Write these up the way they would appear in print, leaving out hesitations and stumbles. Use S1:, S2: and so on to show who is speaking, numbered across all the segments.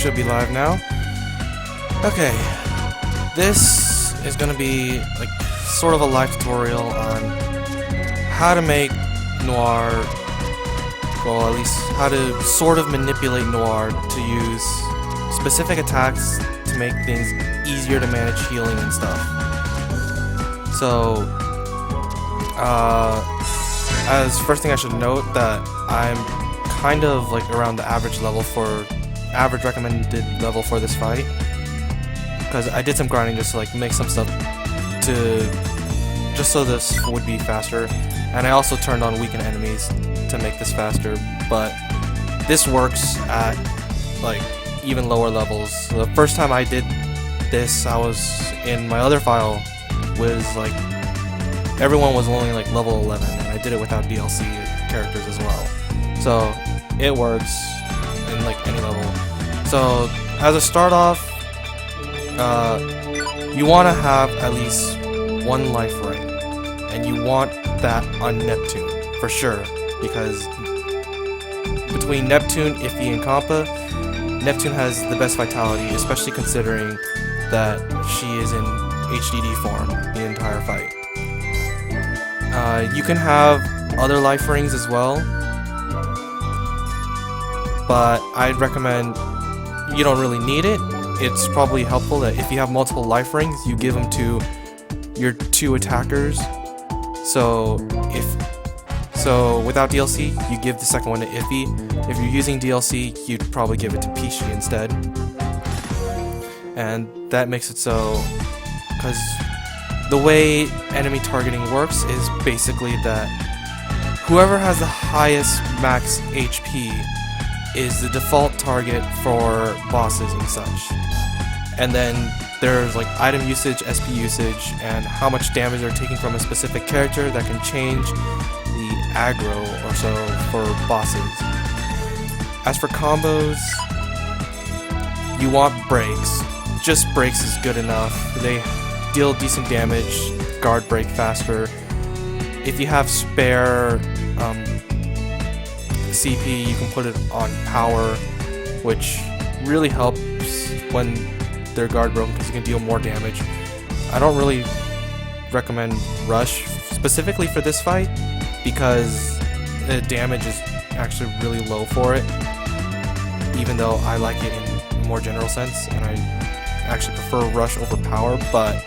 S1: should be live now. Okay, this is gonna be like sort of a live tutorial on how to make Noire, well, at least how to sort of manipulate Noire to use specific attacks to make things easier to manage healing and stuff. So, as first thing I should note that I'm kind of like around the average recommended level for this fight, because I did some grinding just to like make some stuff just so this would be faster, and I also turned on weakened enemies to make this faster, but this works at like even lower levels. The first time I did this, I was in my other file, was like everyone was only like level 11, and I did it without DLC characters as well, so it works in like any level. So as a start off, you want to have at least one life ring, and you want that on Neptune for sure, because between Neptune, IF and Compa, Neptune has the best vitality, especially considering that she is in HDD form the entire fight. You can have other life rings as well, but I'd recommend you don't really need it. It's probably helpful that if you have multiple life rings, you give them to your 2 attackers. So without DLC, you give the second one to Iffy. If you're using DLC, you'd probably give it to Peashy instead. And that makes it so, because the way enemy targeting works is basically that whoever has the highest max HP is the default target for bosses and such. And then there's like item usage, SP usage, and how much damage they're taking from a specific character that can change the aggro or so for bosses. As for combos, you want breaks. Just breaks is good enough. They deal decent damage, guard break faster. If you have spare CP, you can put it on power, which really helps when they're guard broken because you can deal more damage. I don't really recommend rush specifically for this fight because the damage is actually really low for it, even though I like it in a more general sense, and I actually prefer rush over power, but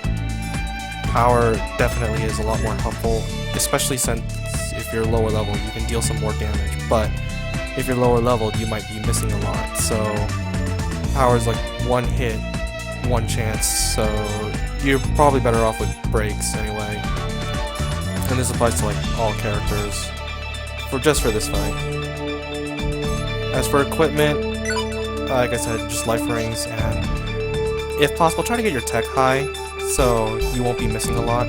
S1: power definitely is a lot more helpful, especially since if you're lower level you can deal some more damage, but if you're lower level you might be missing a lot. So power is like one hit, one chance, so you're probably better off with breaks anyway. And this applies to like all characters, just for this fight. As for equipment, like I said, just life rings, and if possible try to get your tech high so you won't be missing a lot.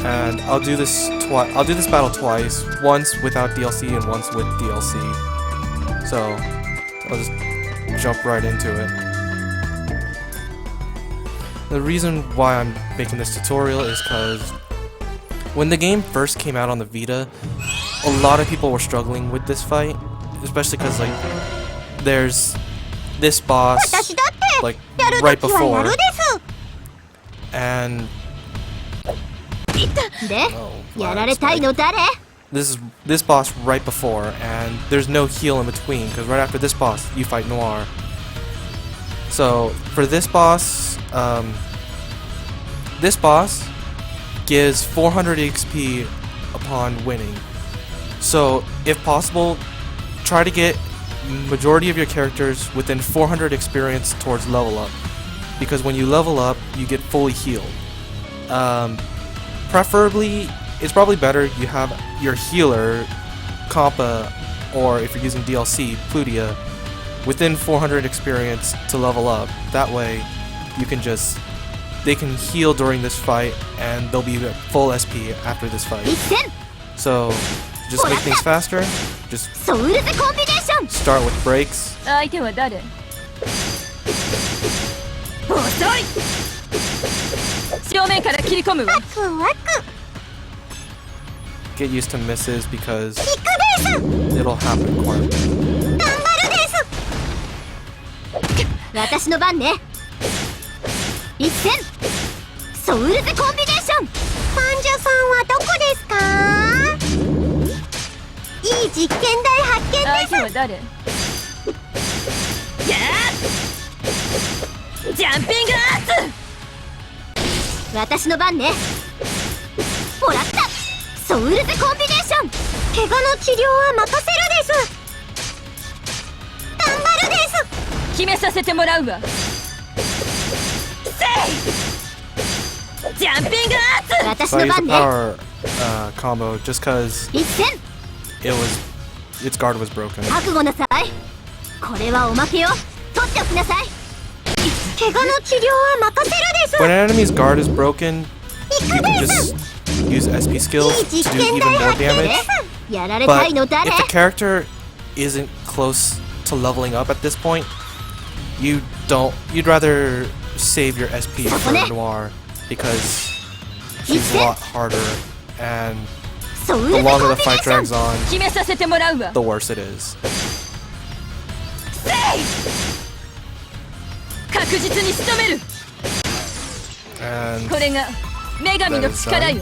S1: And I'll do this battle twice, once without DLC and once with DLC. So I'll just jump right into it. The reason why I'm making this tutorial is because when the game first came out on the Vita, a lot of people were struggling with this fight, especially because like there's this boss like right before, and this boss right before, and there's no heal in between because right after this boss you fight Noire. So for this boss gives 400 XP upon winning. So if possible, try to get majority of your characters within 400 experience towards level up, because when you level up you get fully healed. Preferably, it's probably better you have your healer, Compa, or if you're using DLC, Plutia, within 400 experience to level up. That way, they can heal during this fight, and they'll be at full SP after this fight. So, just make things faster. Just start with breaks. Get used to misses because it'll happen quite a bit.
S2: 私の番ね。一戦ソウルズコンビネーション。患者さんはどこですか？いい実験台発見です。相手は誰？ジャンピングアーツ。私の番ね。もらった。ソウルズコンビネーション。怪我の治療は任せるです。頑張るです。決めさせてもらうわ。ジャンピングアーツ。私
S1: So I
S2: の
S1: used
S2: 番
S1: the
S2: ね。
S1: power combo just because
S2: 一戦
S1: its guard was broken.
S2: 覚悟なさい。これはおまけよ。取っておきなさい。怪我の治療は任せるです。
S1: When an enemy's guard is broken, you can just use SP skills to do even more damage.
S2: やられたい
S1: But
S2: の誰？
S1: if the character isn't close to leveling up at this point, you'd rather save your SP for Noire because she's a lot harder, and the longer the fight drags on, the worse it is.
S2: 確実に仕留める。
S1: And
S2: これが女神の力よ。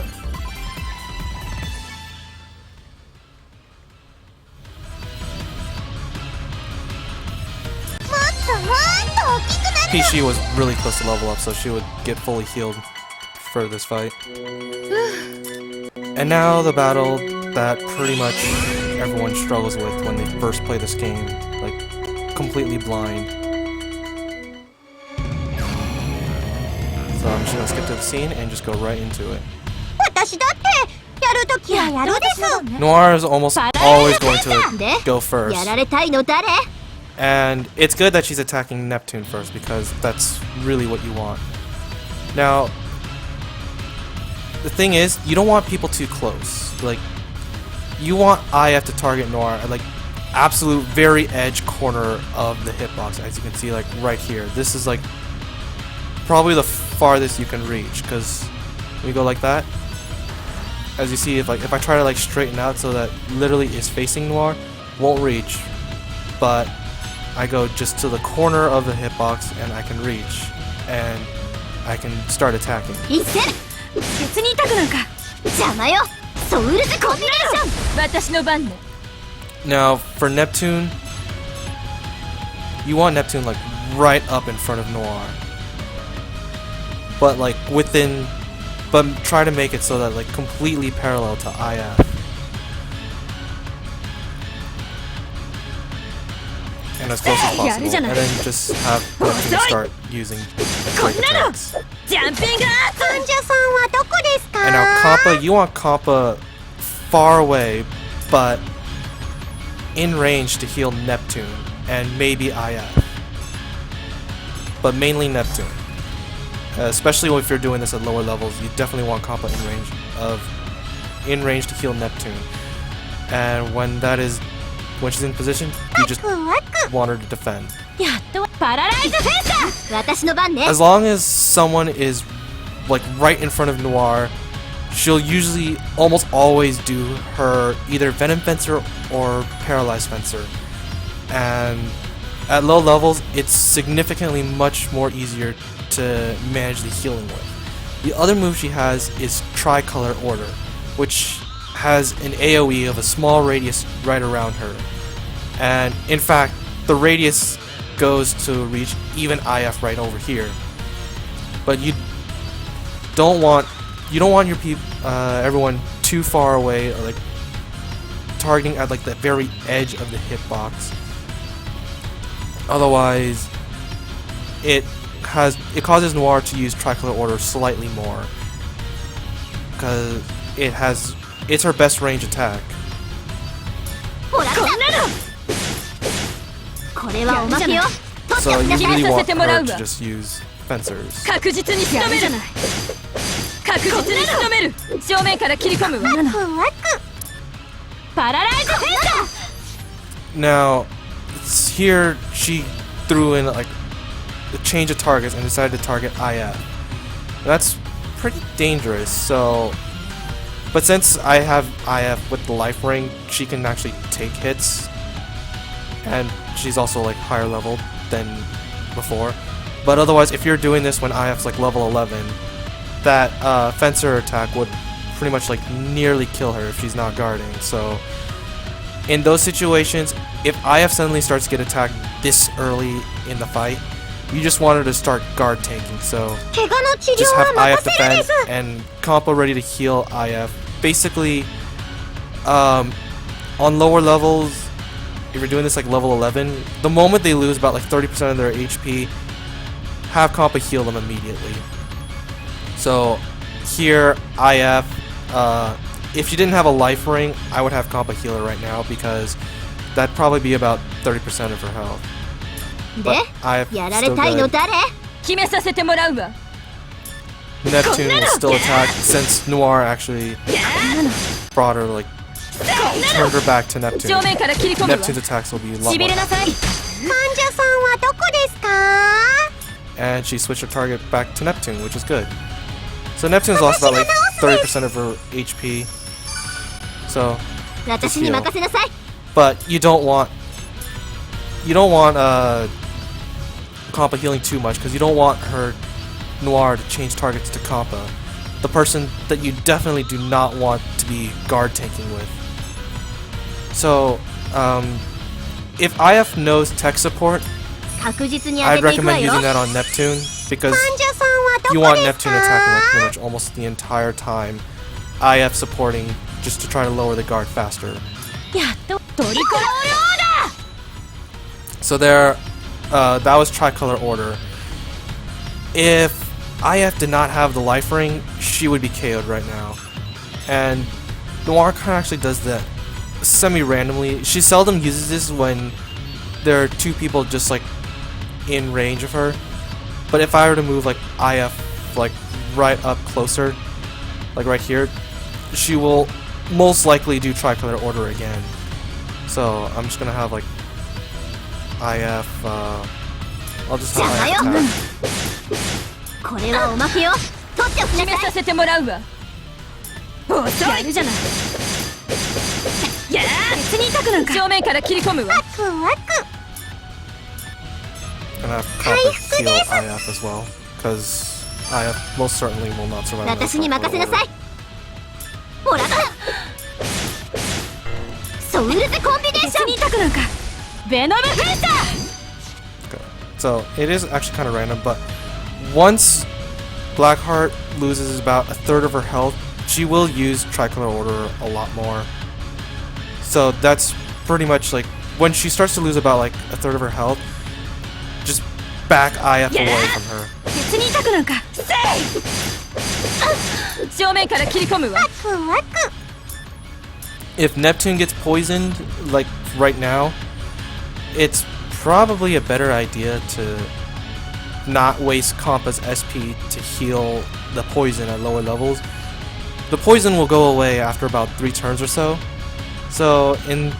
S1: Peashy was really close to level up, so she would get fully healed for this fight. And now the battle that pretty much everyone struggles with when they first play this game, like completely blind. So I'm just gonna skip to the scene and just go right into it. Noire is almost always going to go first. And it's good that she's attacking Neptune first because that's really what you want. Now, the thing is, you don't want people too close. Like, you want IF to target Noire at like absolute very edge corner of the hitbox, as you can see, like right here. This is like probably the farthest you can reach, because when you go like that, as you see, if I try to like straighten out so that literally is facing Noire, won't reach, but I go just to the corner of the hitbox and I can reach, and I can start attacking. Now, for Neptune, you want Neptune like right up in front of Noire, but like but try to make it so that like completely parallel to IF. And as close as possible, and then just have Neptune start using break attacks. And now Compa, you want Compa far away, but in range to heal Neptune, and maybe IF. But mainly Neptune. Especially if you're doing this at lower levels, you definitely want Compa in range to heal Neptune. And when she's in position, you just want her to defend.
S2: Paralyze Fencer!
S1: As long as someone is like right in front of Noire, she'll usually almost always do her either Venon Fencer or Paralyze Fencer. And at low levels, it's significantly much more easier to manage the healing with. The other move she has is Tricolor Order, which has an AoE of a small radius right around her. And in fact, the radius goes to reach even IF right over here. But you don't want your everyone too far away, or like targeting at like the very edge of the hitbox. Otherwise, it causes Noire to use Tricolor Order slightly more, because it's her best range attack. So you really want her to just use Fencers. Now, here she threw in like a change of targets and decided to target IF. That's pretty dangerous, so... But since I have IF with the life ring, she can actually take hits. And she's also like higher level than before. But otherwise, if you're doing this when IF's like level 11, that Fencer attack would pretty much like nearly kill her if she's not guarding. So in those situations, if IF suddenly starts to get attacked this early in the fight, you just want her to start guard tanking. So just have IF defend and Compa ready to heal IF. Basically, on lower levels, if you're doing this like level 11, the moment they lose about like 30% of their HP, have Compa heal them immediately. So here, IF, if you didn't have a life ring, I would have Compa heal her right now because that'd probably be about 30% of her health. But IF still good. Neptune will still attack since Noire actually brought her, like, turned her back to Neptune. Neptune's attacks will be a lot more. And she switched her target back to Neptune, which is good. So Neptune's lost about like 30% of her HP. So just heal. But you don't want Compa healing too much because you don't want her Noire to change targets to Compa, the person that you definitely do not want to be guard tanking with. So if IF knows tech support, I'd recommend using that on Neptune because you want Neptune attacking like pretty much almost the entire time, IF supporting just to try to lower the guard faster. So there, that was Tricolor Order. If IF did not have the life ring, she would be KO'd right now. And Noire kind of actually does that semi-randomly. She seldom uses this when there are two people just like in range of her. But if I were to move like IF like right up closer, like right here, she will most likely do Tricolor Order again. So I'm just gonna have like IF, I'll just have IF attack. And have Compa heal IF as well, because IF most certainly will not survive.
S2: Venon Fencer!
S1: Okay. So it is actually kind of random, but once Blackheart loses about a third of her health, she will use Tricolor Order a lot more. So that's pretty much like when she starts to lose about like a third of her health, just back IF away from her. If Neptune gets poisoned, like right now, it's probably a better idea to not waste Compa's SP to heal the poison at lower levels. The poison will go away after about 3 turns or so. So in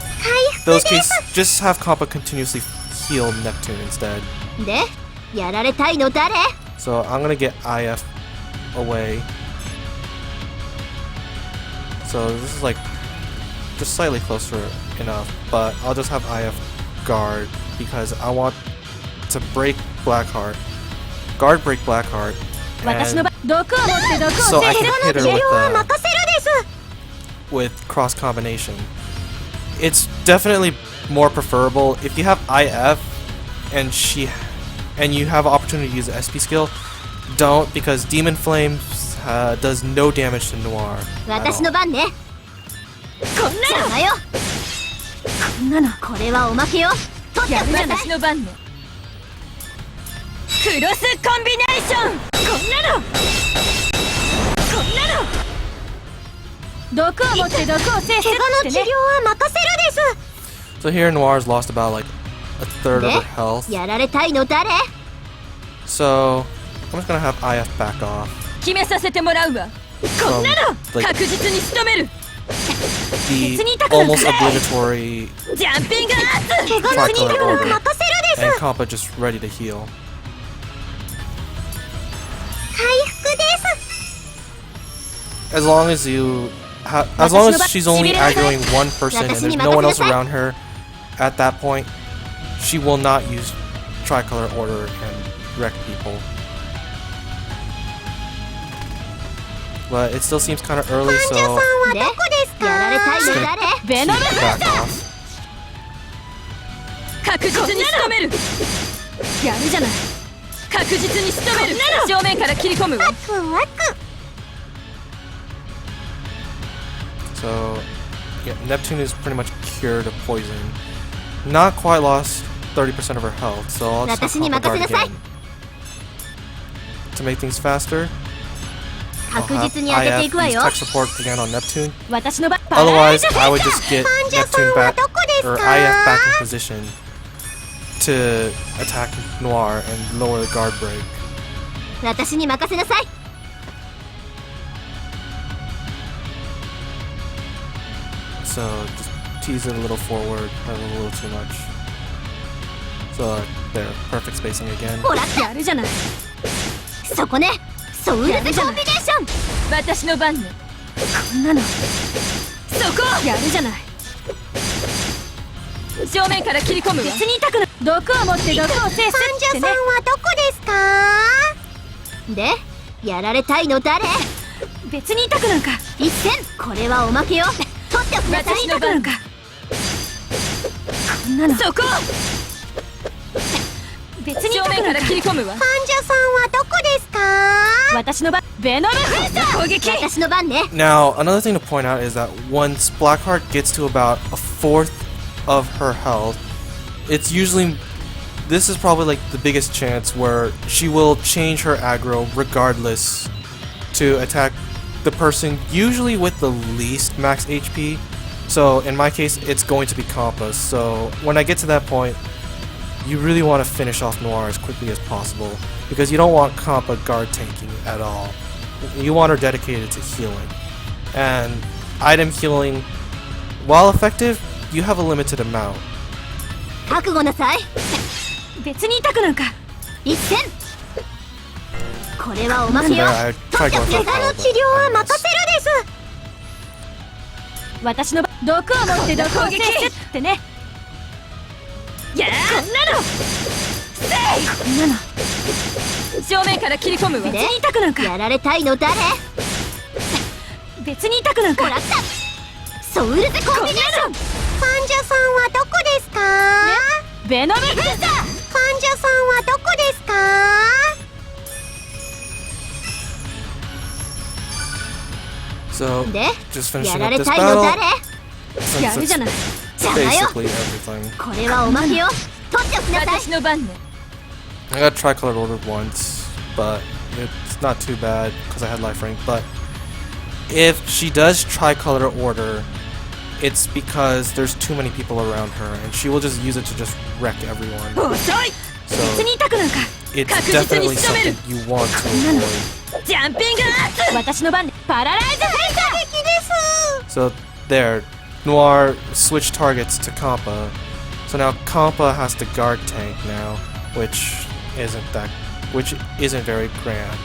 S1: those cases, just have Compa continuously heal Neptune instead. So I'm gonna get IF away. So this is like just slightly closer enough, but I'll just have IF guard because I want to break Blackheart. Guard break Blackheart. So I can hit her with cross combination. It's definitely more preferable if you have IF and you have opportunity to use the SP skill. Don't, because Demon Flames does no damage to Noire. So here Noire's lost about like a third of her health. So I'm just gonna have IF back off from like the almost obligatory Tricolor Order, and Compa just ready to heal. As long as she's only aggroing one person and there's no one else around her at that point, she will not use Tricolor Order and wreck people. But it still seems kind of early, so I'm just gonna back off.
S3: 確実に仕留める。やるじゃない。確実に仕留める。正面から切り込むわ。
S1: So, yeah, Neptune is pretty much cured of poison. Not quite lost 30% of her health, so I'll just have Compa guard again. To make things faster, I'll have IF use tech support again on Neptune. Otherwise, I would just get Neptune back, or IF back in position to attack Noire and lower the guard break. So just tease it a little forward, not a little too much. So there, perfect spacing again.
S3: やるじゃない。
S2: そこね。ソウルズコンビネーション。
S3: 私の番ね。こんなの。そこ。やるじゃない。正面から切り込むわ。別に痛くない。毒を持って毒を制すってね。患者さんはどこですか？
S2: で、やられたいの誰？
S3: 別に痛くなんか。
S2: 一戦。これはおまけよ。取っておきなさい。
S3: 私の番か。こんなの。そこ。別に正面から切り込むわ。
S2: 患者さんはどこですか？
S3: 私の番。ベノムフェンサー。攻撃。
S2: 私の番ね。
S1: Now, another thing to point out is that once Blackheart gets to about a fourth of her health, it's usually, this is probably like the biggest chance where she will change her aggro regardless to attack the person usually with the least max HP. So in my case, it's going to be Compa. So when I get to that point, you really want to finish off Noire as quickly as possible because you don't want Compa guard tanking at all. You want her dedicated to healing. And item healing, while effective, you have a limited amount.
S2: 覚悟なさい。
S3: 別に痛くなんか。
S2: 一戦。これはおまけよ。怪我の治療は任せるです。
S3: 私の毒を持って毒を制すってね。いやこんなの。こんなの。正面から切り込むわ。別に痛くなんか。
S2: やられたいの誰？
S3: 別に痛くなんか。
S2: もらった。ソウルズコンビネーション。患者さんはどこですか？
S3: ベノムフェンサー。
S2: 患者さんはどこですか？
S1: So, just finishing up this battle, since it's basically everything. I got Tricolor Order once, but it's not too bad because I had life rank. But if she does Tricolor Order, it's because there's too many people around her, and she will just use it to just wreck everyone. So, it's definitely something you want to avoid. So there, Noire switched targets to Compa. So now Compa has to guard tank now, which isn't very grand.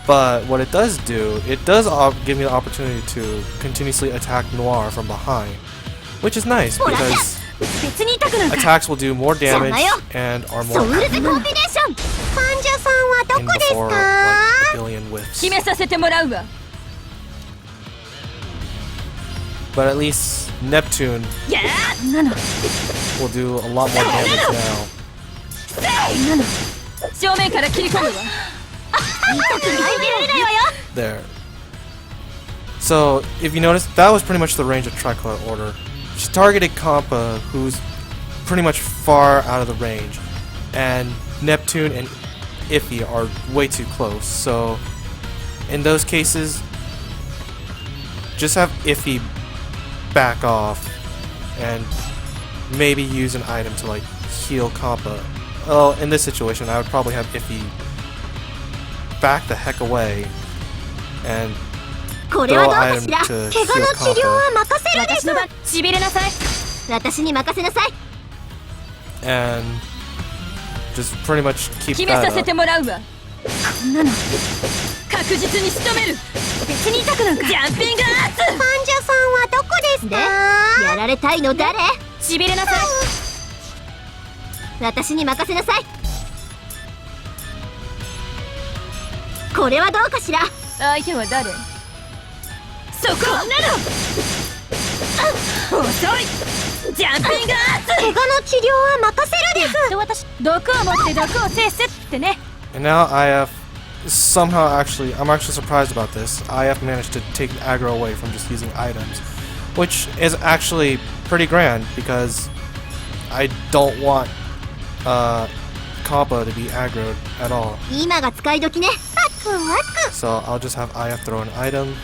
S1: But what it does do, it does give me the opportunity to continuously attack Noire from behind, which is nice because attacks will do more damage and are more accurate in before like a billion whiffs. But at least Neptune will do a lot more damage now. There. So, if you notice, that was pretty much the range of Tricolor Order. She targeted Compa, who's pretty much far out of the range, and Neptune and Iffy are way too close. So, in those cases, just have Iffy back off and maybe use an item to like heal Compa. Well, in this situation, I would probably have Iffy back the heck away and throw an item to heal Compa. And just pretty much keep that up.
S2: 私に任せなさい。これはどうかしら。
S3: 相手は誰？そこなの。遅い。ジャンピングアーツ。怪我の
S2: 治療は任せるです。
S3: 私毒を持って毒を制すってね。
S1: And now IF somehow I'm actually surprised about this. IF managed to take aggro away from just using items, which is actually pretty grand because I don't want Compa to be aggroed at all.
S2: 今が使い時ね。ワクワク。
S1: So I'll just have IF throw an item.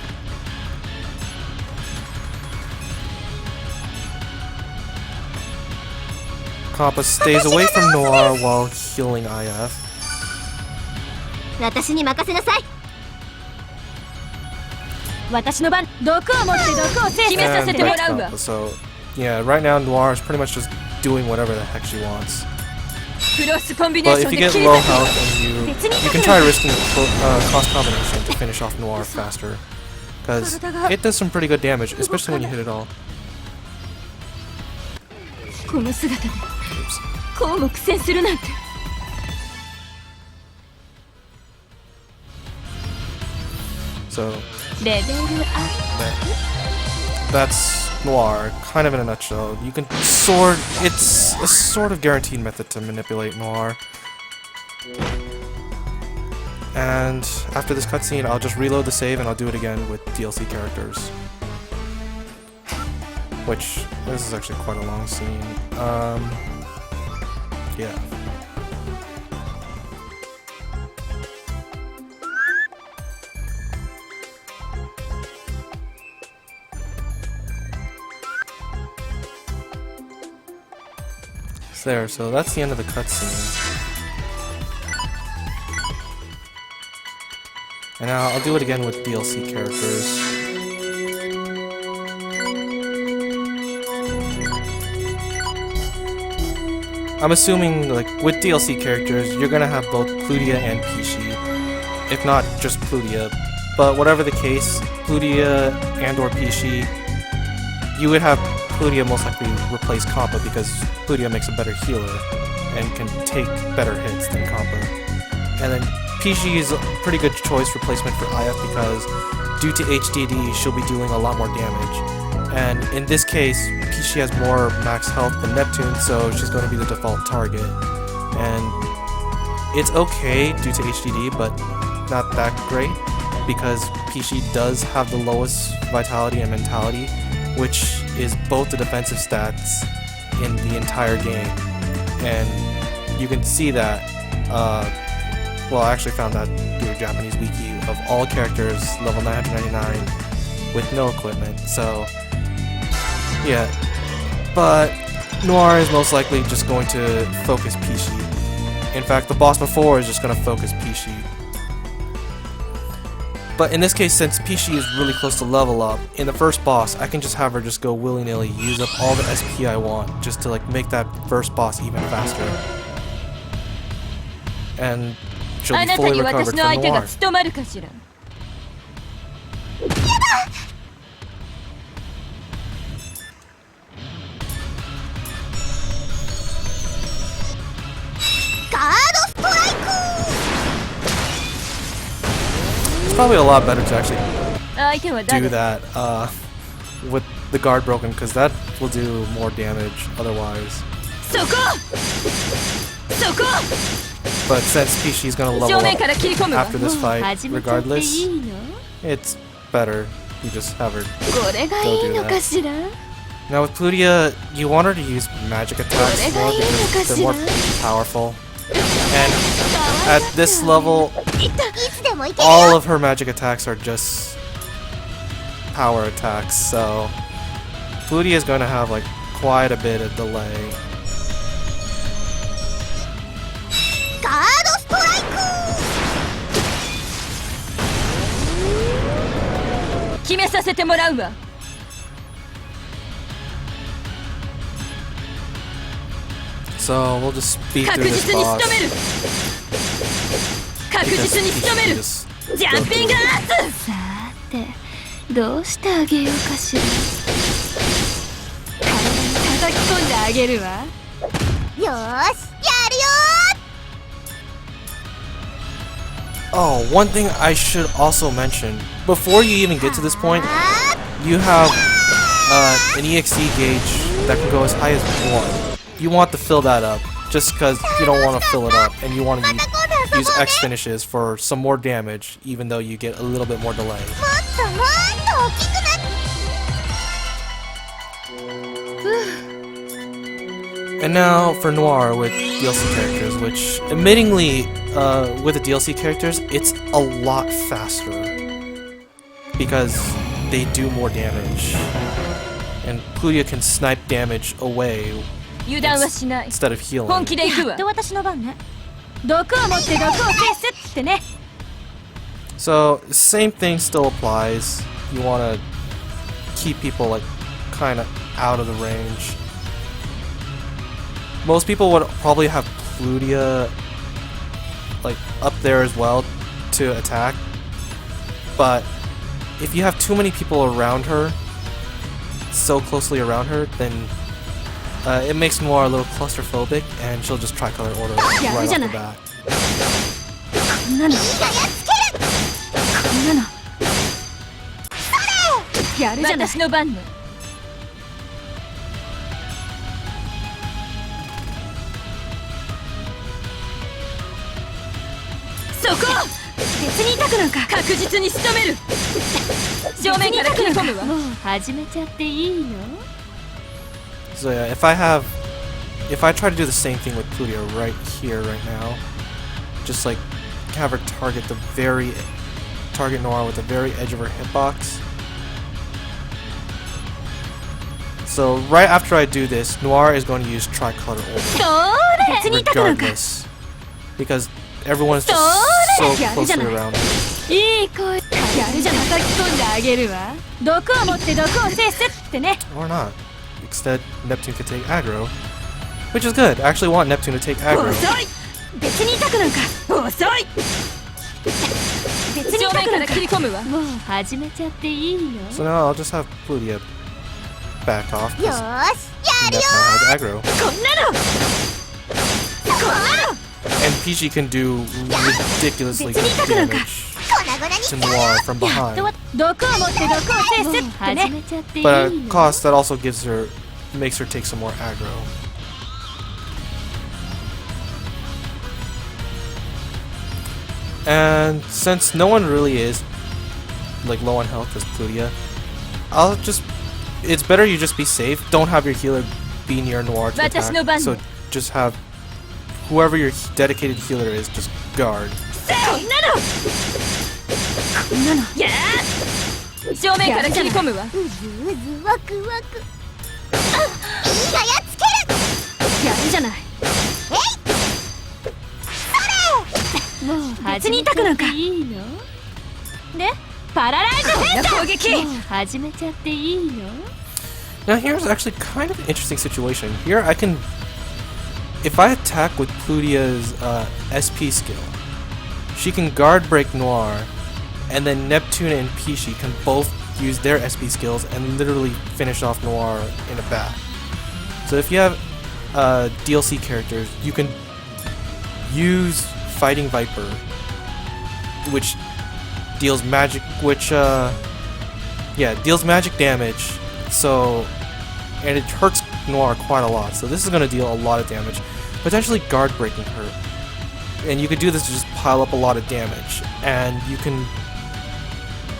S1: Compa stays away from Noire while healing IF.
S2: 私に任せなさい。
S3: 私の番。毒を持って毒を制決めさせてもらうわ。
S1: So yeah, right now Noire is pretty much just doing whatever the heck she wants.
S3: クロスコンビネー
S1: But
S3: ショ
S1: if
S3: ン
S1: you
S3: で
S1: get
S3: 切り
S1: low
S3: 裂
S1: health
S3: く。
S1: and you can try risking cross combination to finish off Noire faster, because it does some pretty good damage, especially when you hit it all.
S3: この姿でこうも苦戦するなんて。
S1: So
S3: レベル
S1: that's Noire, kind of in a nutshell. You can it's a sort of guaranteed method to manipulate Noire. And after this cutscene, I'll just reload the save and I'll do it again with DLC characters. Which, this is actually quite a long scene. Yeah. There, so that's the end of the cutscene. And now I'll do it again with DLC characters. I'm assuming, like, with DLC characters, you're gonna have both Plutia and Peashy. If not, just Plutia. But whatever the case, Plutia and or Peashy, you would have Plutia most likely replace Compa because Plutia makes a better healer and can take better hits than Compa. And then Peashy is a pretty good choice replacement for IF because due to HDD, she'll be doing a lot more damage. And in this case, Peashy has more max health than Neptune, so she's going to be the default target. And it's okay due to HDD, but not that great because Peashy does have the lowest vitality and mentality, which is both the defensive stats in the entire game. And you can see that, well, I actually found that through a Japanese wiki of all characters level 999 with no equipment, so yeah. But Noire is most likely just going to focus Peashy. In fact, the boss before is just going to focus Peashy. But in this case, since Peashy is really close to level up, in the first boss, I can just have her just go willy-nilly, use up all the SP I want, just to like make that first boss even faster. And she'll be fully recovered from Noire. It's probably a lot better to actually do that with the guard broken, because that will do more damage otherwise. But since Peashy's gonna level up after this fight, regardless, it's better you just have her go do that. Now with Plutia, you want her to use magic attacks more because they're more powerful. And at this level, all of her magic attacks are just power attacks, so Plutia is going to have like quite a bit of delay. So we'll just speed through this boss. Jumping ass!
S3: どうしてあげようかしら。体に叩き込んであげるわ。
S2: よーし、や
S1: Oh, one thing I should also mention. Before you even get to this point, you have an EXE gauge that can go as high as 1. You want to fill that up, just because you don't want to fill it up, and you want to use X finishes for some more damage, even though you get a little bit more delay. And now for Noire with DLC characters, which, admittingly, with the DLC characters, it's a lot faster. Because they do more damage. And Plutia can snipe damage away instead of healing. So, same thing still applies. You want to keep people, like, kind of out of the range. Most people would probably have Plutia like up there as well to attack, but if you have too many people around her, so closely around her, then it makes Noire a little claustrophobic, and she'll just Tricolor Order right off the bat. So yeah, if I try to do the same thing with Plutia right here, right now, just like have her target Noire with the very edge of her hitbox. So right after I do this, Noire is going to use Tricolor Order, regardless, because everyone is just so closely around her. Or not. Instead, Neptune could take aggro, which is good. I actually want Neptune to take aggro. So now I'll just have Plutia back off, because Neptune has aggro. And Peashy can do ridiculously good damage to Noire from behind. But at a cost that also makes her take some more aggro. And since no one really is like low on health as Plutia, it's better you just be safe. Don't have your healer be near Noire to attack. So just have whoever your dedicated healer is, just guard. Now here's actually kind of an interesting situation. Here I can, if I attack with Plutia's SP skill, she can guard break Noire, and then Neptune and Peashy can both use their SP skills and literally finish off Noire in a bat. So if you have DLC characters, you can use Fighting Viper, which deals magic, deals magic damage. So, and it hurts Noire quite a lot. So this is going to deal a lot of damage, potentially guard breaking her. And you can do this to just pile up a lot of damage. And you can,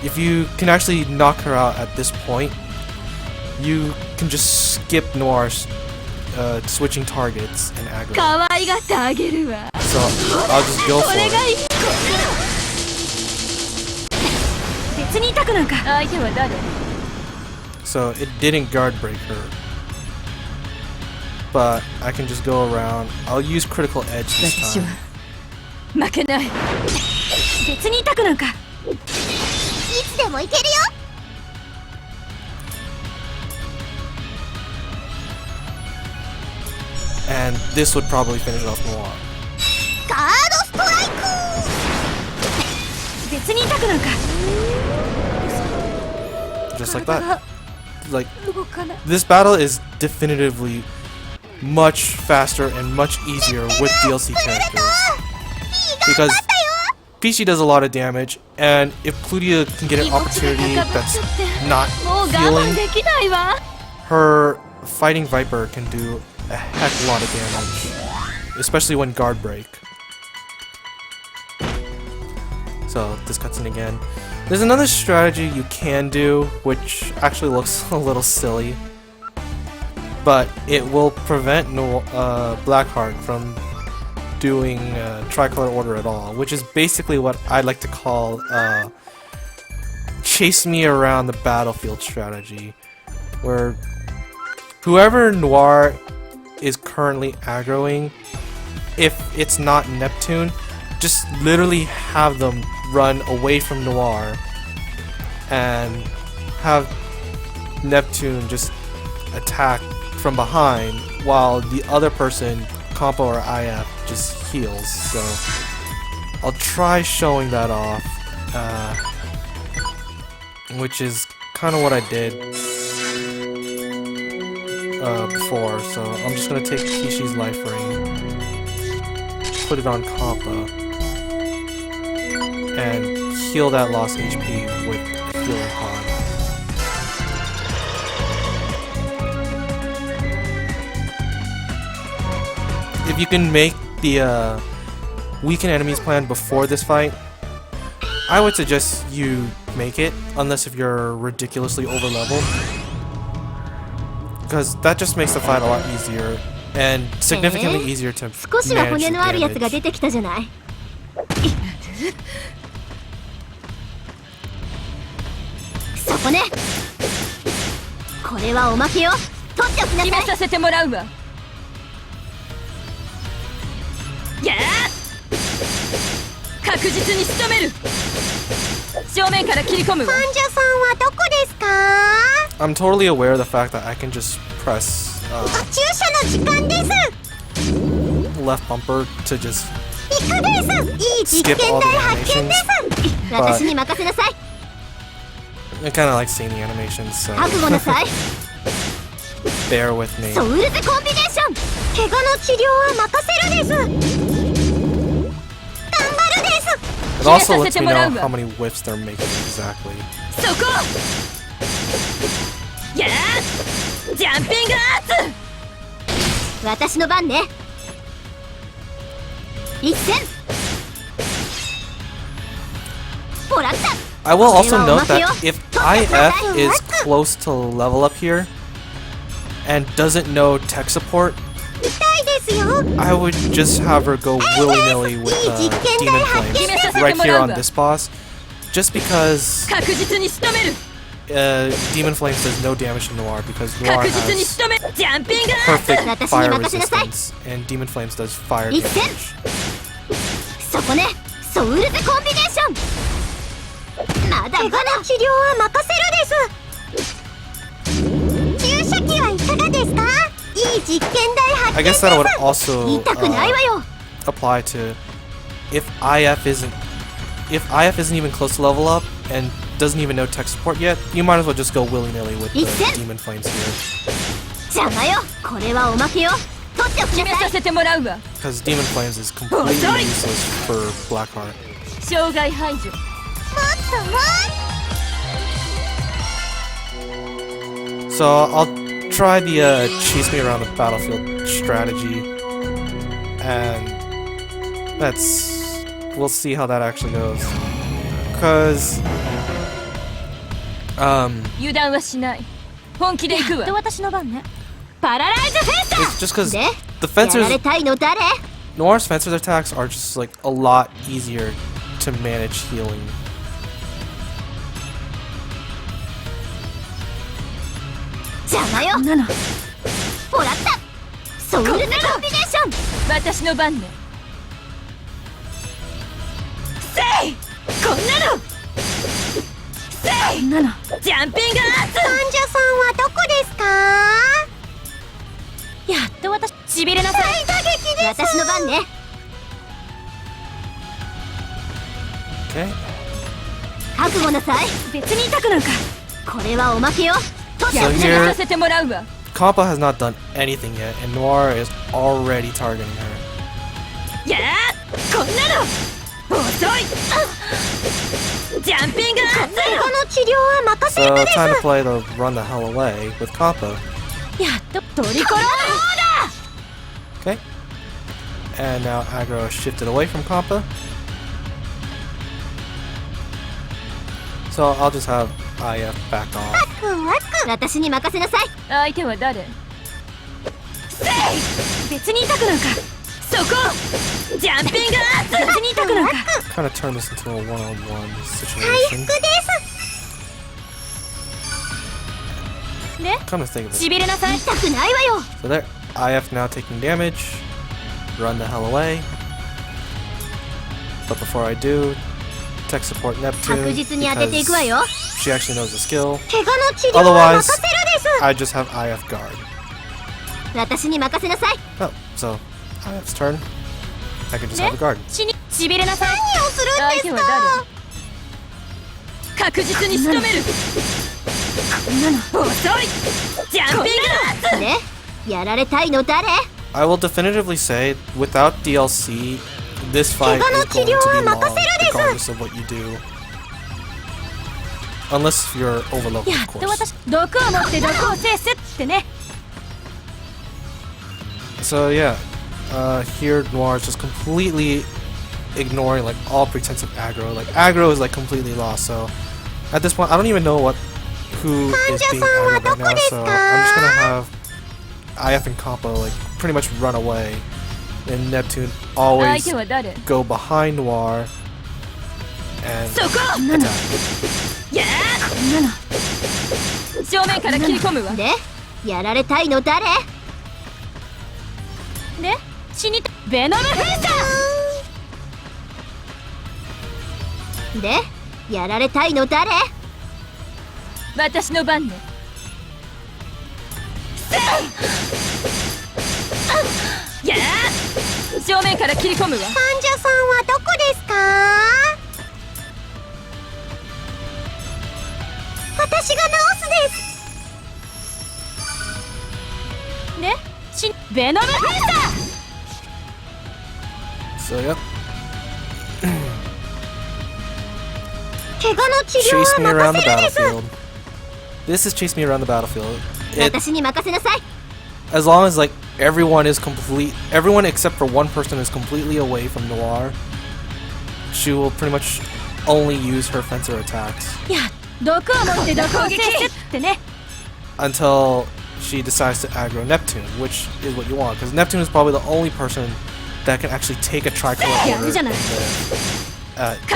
S1: if you can actually knock her out at this point, you can just skip Noire's switching targets and aggro. So I'll just go for it. So it didn't guard break her, but I can just go around. I'll use critical edge this time. And this would probably finish off Noire. Just like that. Like, this battle is definitively much faster and much easier with DLC characters. Because Peashy does a lot of damage, and if Plutia can get an opportunity that's not healing, her Fighting Viper can do a heck of a lot of damage, especially when guard break. So this cuts in again. There's another strategy you can do, which actually looks a little silly, but it will prevent Blackheart from doing Tricolor Order at all, which is basically what I like to call chase me around the battlefield strategy, where whoever Noire is currently aggroing, if it's not Neptune, just literally have them run away from Noire and have Neptune just attack from behind while the other person, Compa or IF, just heals. So I'll try showing that off, which is kind of what I did before. So I'm just gonna take Peashy's life ring, put it on Compa, and heal that lost HP with a healing pod. If you can make the weaken enemies plan before this fight, I would suggest you make it, unless if you're ridiculously over leveled, because that just makes the fight a lot easier and significantly easier to manage the damage.
S2: そこね。これはおまけよ。取っておきなさい。
S3: 決めさせてもらうわ。やあ、確実に仕留める。正面から切り込むわ。
S2: 患者さんはどこですか？
S1: I'm totally aware of the fact that I can just press
S2: 注射の時間です。
S1: left bumper to just
S2: いかです。いい実験台発見です。私に任せなさい。
S1: I kind of like seeing the animations, so
S2: 覚悟なさい。
S1: bear with me.
S2: ソウルズコンビネーション。怪我の治療は任せるです。頑張るです。
S1: It also lets me know how many whiffs they're making exactly.
S3: そこ。やあ、ジャンピングアーツ。
S2: 私の番ね。一戦。もらった。
S1: I will also note that if IF is close to level up here and doesn't know tech support, I would just have her go willy-nilly with Demon Flames right here on this boss, just because Demon Flames does no damage to Noire, because Noire has perfect fire resistance and Demon Flames does fire damage.
S2: そこね、ソウルズコンビネーション。まだまだ治療は任せるです。注射器はいかがですか？いい実験台発見です。
S1: I guess that would also
S2: 痛くないわよ。
S1: apply to if IF isn't even close to level up and doesn't even know tech support yet, you might as well just go willy-nilly with the Demon Flames here.
S2: 邪魔よ。これはおまけよ。取っておきなさい。
S3: 決めさせてもらうわ。
S1: Because Demon Flames is completely useless for Blackheart.
S3: 障害排除。
S1: So I'll try the chase me around the battlefield strategy, and we'll see how that actually goes. Cause
S3: 油断はしない。本気で行くわ。私の番ね。パラライズフェンサー。
S1: it's just because the fencers, Noire's Fencer's attacks are just like a lot easier to manage healing.
S2: 邪魔よ。なの。もらった。ソウルズコンビネーション。
S3: 私の番ね。せい。こんなの。せい。なの。ジャンピングアーツ。
S2: 患者さんはどこですか？
S3: やっと私。しびれなさい。
S2: 大打撃です。私の番ね。
S1: Okay.
S2: 覚悟なさい。
S3: 別に痛くなんか。
S2: これはおまけよ。
S1: So here, Compa has not done anything yet, and Noire is already targeting her.
S3: やあ、こんなの。遅いジャンピングアーツ
S2: 怪我の治療は任せる
S1: So
S2: で
S1: time to play the run the hell away with Compa.
S3: やっとトリコロー
S1: Okay. And now aggro shifted away from Compa. So I'll just have IF back off.
S2: ワクワク私に任せなさい
S3: 相手は誰せい別に痛くなんかそこジャンピングアーツ別に痛くなんか
S1: Kind of turn this into a one-on-one
S2: 回
S1: situation.
S2: 復です
S3: ね
S1: Come to think of it.
S3: しびれなさい
S2: 痛くないわよ
S1: So there, IF now taking damage. Run the hell away. But before I do, tech support
S2: 確
S1: Neptune
S2: 実に当てていくわ
S1: because
S2: よ
S1: she actually knows the skill.
S2: 怪我の治療は任せるです
S1: I just have IF guard.
S2: 私に任せなさい
S1: Oh, so IF's turn. I can just
S3: ね
S1: have a guard.
S3: しびれなさい
S2: 何をするんですか
S3: 相手は誰確実に仕留めるこんなの遅いジャンピングアーツ
S2: でやられたいの誰
S1: I will definitively say, without DLC, this fight is going to be long, regardless of what you do. Unless you're overlooked,
S3: や
S1: of
S3: っと
S1: course.
S3: 私毒を持って毒を制すってね
S1: So yeah, here Noire is just completely ignoring like all pretense of aggro. Like aggro is like completely lost. So at this point, I don't even know who is being aggroed right now. So I'm just gonna have IF and Compa like pretty much run away, and Neptune
S3: 相
S1: always
S3: 手は誰
S1: go behind Noire and
S3: そこ
S1: attack.
S3: やーこんなの正面から切り込むわ
S2: でやられたいの誰
S3: で死にたベノムフェンサー
S2: でやられたいの誰
S3: 私の番ねやー正面から切り込むわ
S2: 患者さんはどこですか私が治すです
S3: ねベノムフェンサ
S1: So yep,
S2: 怪我の治療
S1: chase me
S2: は
S1: around
S2: 任
S1: the
S2: せるです
S1: battlefield. This is chase me around the battlefield. It,
S2: 私に任せなさい
S1: as long as like everyone except for one person is completely away from Noire, she will pretty much only use her fencer attacks
S3: ーいや毒を持って毒を制すってね
S1: until she decides to aggro Neptune, which is what you want, because Neptune is probably the only person that can actually take a Tricolor Order and live,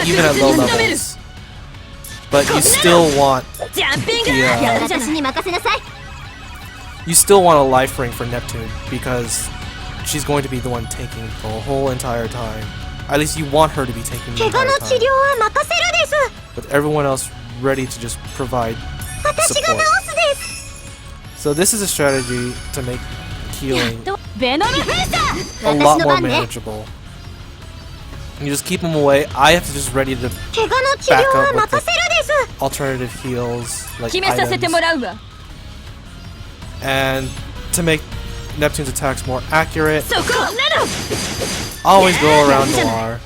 S1: even at low levels. But you still want
S3: ジャンピング
S1: the
S3: やるじゃない
S2: 私に任せなさい
S1: you still want a life ring for Neptune because she's going to be the one tanking the whole entire time. At least you want her to be tanking the
S2: 怪我
S1: entire
S2: の治
S1: time,
S2: 療は任せるです
S1: with everyone else ready to just provide
S2: 私が
S1: support.
S2: 治すです
S1: So this is a strategy to make
S3: や
S1: healing
S3: っとベノムフェンサー
S1: a
S2: 私
S1: lot
S2: の
S1: more
S2: 番ね
S1: manageable. You just keep them away. I have to just ready to
S2: 怪我の治療は任せるです
S1: alternative heals like
S3: 決めさせて
S1: items,
S3: もらうわ
S1: and to make Neptune's attacks more accurate,
S3: そここんなの
S1: always go around
S3: やるじゃない
S1: Noire.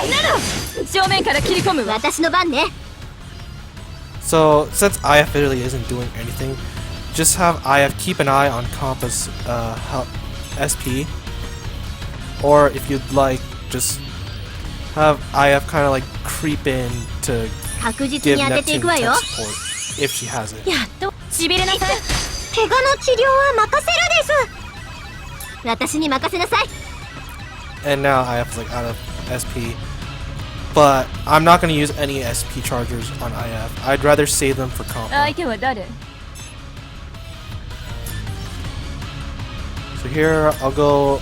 S3: こんなの正面から切り込むわ
S2: 私の番ね
S1: So since IF really isn't doing anything, just have IF keep an eye on Compa's SP, or if you'd like, just have IF kind of like creep in to
S2: 確実
S1: give
S2: に当ててい
S1: Neptune
S2: くわよ
S1: tech support if she has it.
S3: やっとしびれなさい
S2: 怪我の治療は任せるです私に任せなさい
S1: And now IF is like out of SP, but I'm not going to use any SP chargers on IF. I'd rather save them for
S3: 相
S1: Compa.
S3: 手は誰
S1: So here I'll go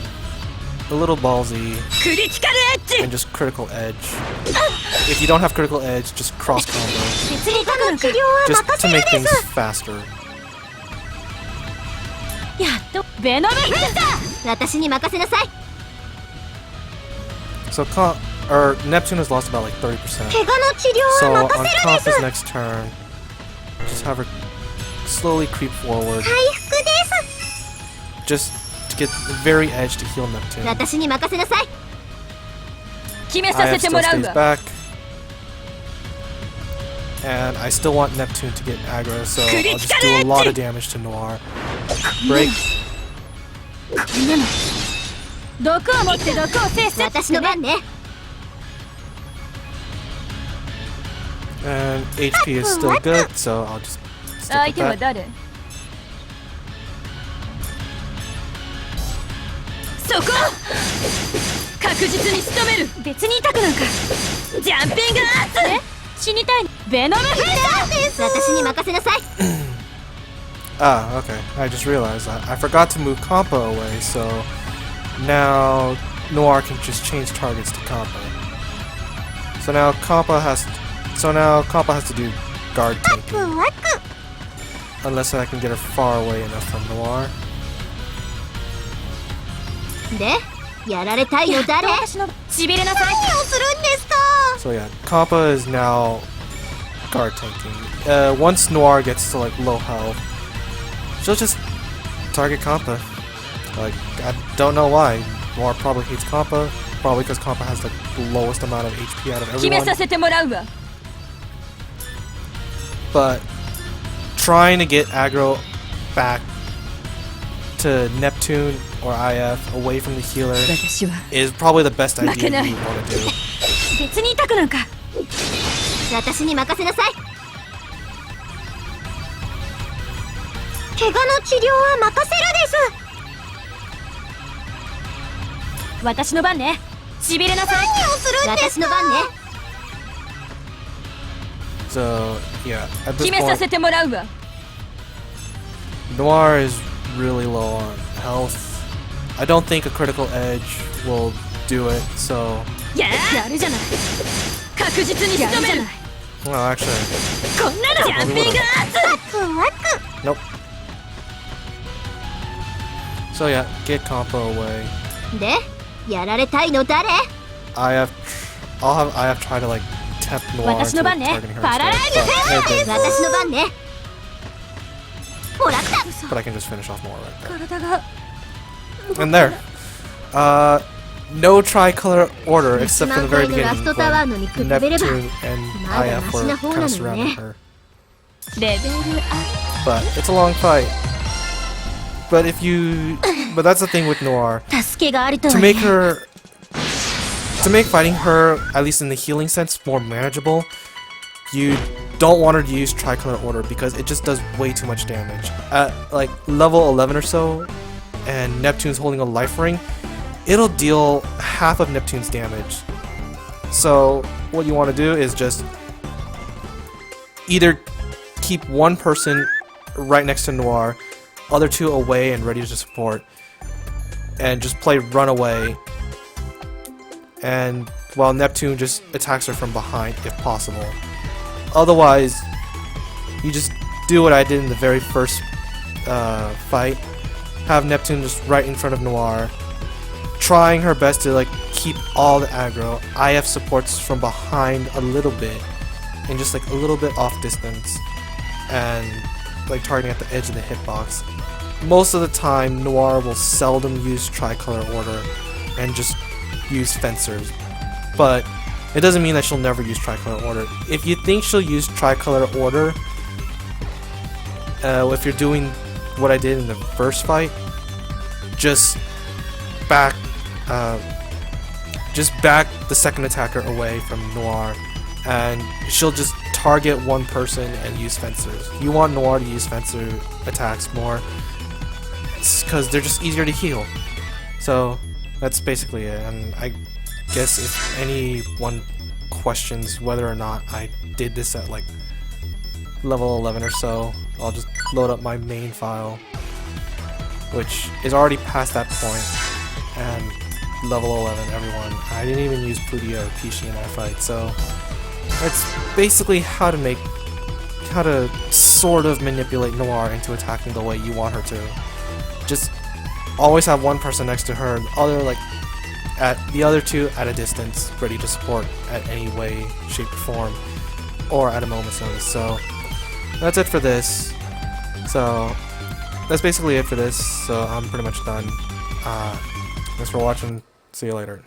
S1: a little ballsy
S3: クリティカルエッジ
S1: and just critical edge. If you don't have critical edge, just cross combo,
S3: 別に痛くなんか
S2: 治療は
S1: just
S2: 任せ
S1: to
S2: る
S1: make
S2: で
S1: things
S2: す
S1: faster.
S3: やっとベノムフェンサー
S2: 私に任せなさい
S1: So Neptune has lost about like 30%.
S2: 怪我の治療
S1: So
S2: は
S1: on
S2: 任せるで
S1: Compa's
S2: す
S1: next turn, just have her slowly creep forward,
S2: 回復です
S1: just to get the very edge to heal Neptune.
S2: 私に任せなさい
S3: 決めさ
S1: IF
S3: せて
S1: still
S3: もらう
S1: stays
S3: わ
S1: back. And I still want Neptune to get aggro, so I'll just do a lot of damage to Noire. Break.
S3: 毒を持って毒を制す
S2: 私の番ね
S1: And HP is still good, so I'll just stick
S3: 相
S1: with
S3: 手は
S1: that.
S3: 誰そこ確実に仕留める別に痛くなんかジャンピングアーツ死にたいベノムフェンサー
S2: 私に任せなさい
S1: Ah, okay. I just realized I forgot to move Compa away, so now Noire can just change targets to Compa. So now Compa has to do guard tanking.
S2: ワク
S1: Unless I can get her far away enough from Noire.
S2: でやられたいの誰
S3: 私のしびれなさい
S2: 何をするんですか
S1: So yeah, Compa is now guard tanking. Once Noire gets to like low health, she'll just target Compa. Like, I don't know why. Noire probably hates Compa, probably because Compa has like the lowest amount of HP out of
S3: 決め
S1: everyone.
S3: させてもらうわ
S1: But trying to get aggro back to Neptune or IF away from the healer
S3: 私は
S1: is probably the best idea
S3: 負けない
S1: you want to do.
S3: 別に痛くなんか
S2: 私に任せなさい怪我の治療は任せるです
S3: 私の番ねしびれなさい
S2: 何をするんですか私の番ね
S1: So yeah, at
S3: 決
S1: this
S3: めさ
S1: point,
S3: せてもらうわ
S1: Noire is really low on health. I don't think a critical edge will do it, so...
S3: やるじゃない確実に仕留める
S1: Well, actually,
S3: こんなのジャンピングアーツ
S2: ワクワク
S1: nope. So yeah, get Compa away.
S2: でやられたいの誰
S1: I'll have IF try to like tap Noire
S3: 私
S1: into
S3: の番ね
S1: targeting her
S3: パラライ
S1: instead.
S3: ズフェン
S1: But it didn't
S2: 私
S1: work.
S2: の番ねもらった
S1: But I can just finish off Noire right
S3: 体が
S1: there. And there. No Tricolor Order except for the very
S2: 1万回のラス
S1: beginning
S2: トタワー
S1: when
S2: のに比べれば
S1: Neptune and
S2: まだ
S1: IF
S2: マシ
S1: were
S2: な方
S1: kind
S2: な
S1: of
S2: の
S1: surrounding
S2: ね
S1: her.
S3: レベルアッ
S1: But it's a long fight. But but that's the thing with Noire.
S2: 助けがあると
S1: To
S2: は
S1: make fighting her, at least in the healing sense, more manageable, you don't want her to use Tricolor Order because it just does way too much damage. At like level 11 or so, and Neptune's holding a life ring, it'll deal half of Neptune's damage. So what you want to do is just either keep one person right next to Noire, other two away and ready to support, and just play runaway, and while Neptune just attacks her from behind if possible. Otherwise, you just do what I did in the very first fight. Have Neptune just right in front of Noire, trying her best to like keep all the aggro. IF supports from behind a little bit, and just like a little bit off distance, and like targeting at the edge of the hitbox. Most of the time, Noire will seldom use Tricolor Order and just use Fencers, but it doesn't mean that she'll never use Tricolor Order. If you think she'll use Tricolor Order, if you're doing what I did in the first fight, just back the second attacker away from Noire, and she'll just target one person and use Fencers. You want Noire to use Fencer attacks more, because they're just easier to heal. So that's basically it. And I guess if anyone questions whether or not I did this at like level 11 or so, I'll just load up my main file, which is already past that point, and level 11 everyone. I didn't even use Plutia or Peashy in that fight, so that's basically how to sort of manipulate Noire into attacking the way you want her to. Just always have one person next to her, the other two at a distance, ready to support at any way, shape, or form, or at a moment's notice. So that's it for this. So that's basically it for this. So I'm pretty much done. Thanks for watching. See you later.